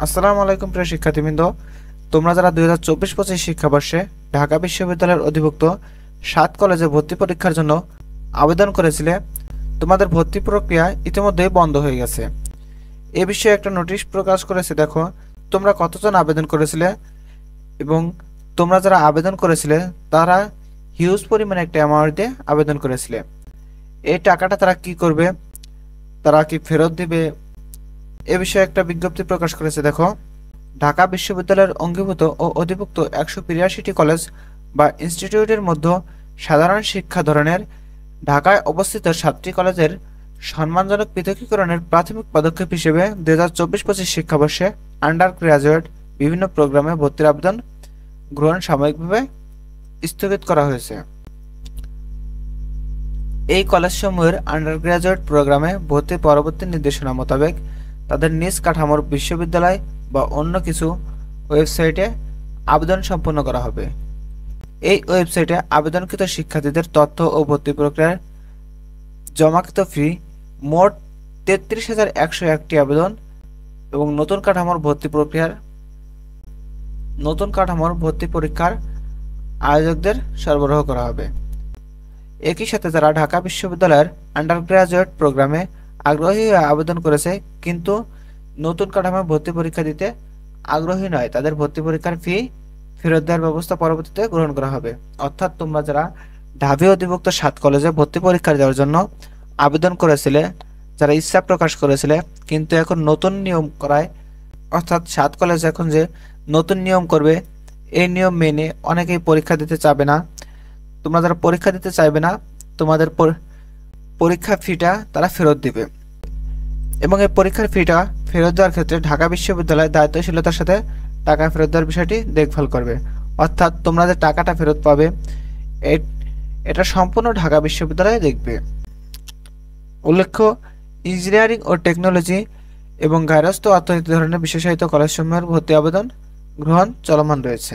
আসসালামু আলাইকুম প্রিয় শিক্ষার্থীবৃন্দ, তোমরা যারা 2024-25 শিক্ষাবর্ষে ঢাকা বিশ্ববিদ্যালয়ের অধিভুক্ত 7 কলেজে ভর্তি পরীক্ষার জন্য আবেদন করেছিলে, তোমাদের ভর্তি প্রক্রিয়া ইতিমধ্যেই বন্ধ হয়ে গেছে। এ বিষয়ে একটা নোটিশ প্রকাশ করেছে। দেখো তোমরা কতজন আবেদন করেছিলে এবং তোমরা যারা আবেদন করেছিলে তারা হিউজ পরিমাণে একটা অ্যামাউন্ট দিয়ে আবেদন করেছিলে। এই টাকাটা তারা কি করবে, তারা কি ফেরত দিবে, এ বিষয়ে একটা বিজ্ঞপ্তি প্রকাশ করেছে। দেখো, ঢাকা বিশ্ববিদ্যালয়ের অঙ্গীভূত ও অধিভুক্ত 182টি কলেজ বা ইনস্টিটিউটের মধ্যে সাধারণ শিক্ষা ধরনের ঢাকায় অবস্থিত 7টি কলেজের সম্মানজনক পৃথকীকরণের প্রাথমিক পদক্ষেপ হিসেবে 2024-25 শিক্ষাবর্ষে আন্ডার গ্রাজুয়েট বিভিন্ন প্রোগ্রামে ভর্তির আবেদন গ্রহণ সাময়িকভাবে স্থগিত করা হয়েছে। এই কলেজসমূহের আন্ডার গ্রাজুয়েট প্রোগ্রামে ভর্তির পরবর্তী নির্দেশনা মোতাবেক তাদের নিজ কাঠামোর বিশ্ববিদ্যালয় বা অন্য কিছু ওয়েবসাইটে আবেদন সম্পন্ন করা হবে। এই ওয়েবসাইটে আবেদনকৃত শিক্ষার্থীদের তথ্য ও ভর্তি প্রক্রিয়ার জমাকৃত ফি মোট 33,101টি আবেদন এবং নতুন কাঠামোর ভর্তি পরীক্ষার আয়োজকদের সরবরাহ করা হবে। একই সাথে যারা ঢাকা বিশ্ববিদ্যালয়ের আন্ডার গ্রাজুয়েট প্রোগ্রামে আগ্রহী হয়ে আবেদন করেছে কিন্তু নতুন কাঠামোয় ভর্তি পরীক্ষা দিতে আগ্রহী নয়, তাদের ভর্তি পরীক্ষার ফি ফেরত দেওয়ার ব্যবস্থা পরবর্তীতে গ্রহণ করা হবে। অর্থাৎ তোমরা যারা ঢাবি অধিভুক্ত 7 কলেজে ভর্তি পরীক্ষা দেওয়ার জন্য আবেদন করেছিলে, যারা ইচ্ছা প্রকাশ করেছিলে, কিন্তু এখন নতুন নিয়ম করায়, অর্থাৎ 7 কলেজ এখন যে নতুন নিয়ম করবে এই নিয়ম মেনে অনেকেই পরীক্ষা দিতে চাবে না। তোমরা যারা পরীক্ষা দিতে চাইবে না, তোমাদের পরীক্ষা ফিটা তারা ফেরত দিবে এবং এই পরীক্ষার ফিটা ফেরত দেওয়ার ক্ষেত্রে ঢাকা বিশ্ববিদ্যালয় দায়িত্বশীলতার সাথে টাকা ফেরত দেওয়ার বিষয়টি দেখভাল করবে। অর্থাৎ তোমরা যে টাকাটা ফেরত পাবে এটা সম্পূর্ণ ঢাকা বিশ্ববিদ্যালয় দেখবে। উল্লেখ্য, ইঞ্জিনিয়ারিং ও টেকনোলজি এবং গার্হস্থ্য অর্থনীতি ধরনের বিশেষায়িত কলেজসমূহের ভর্তি আবেদন গ্রহণ চলমান রয়েছে।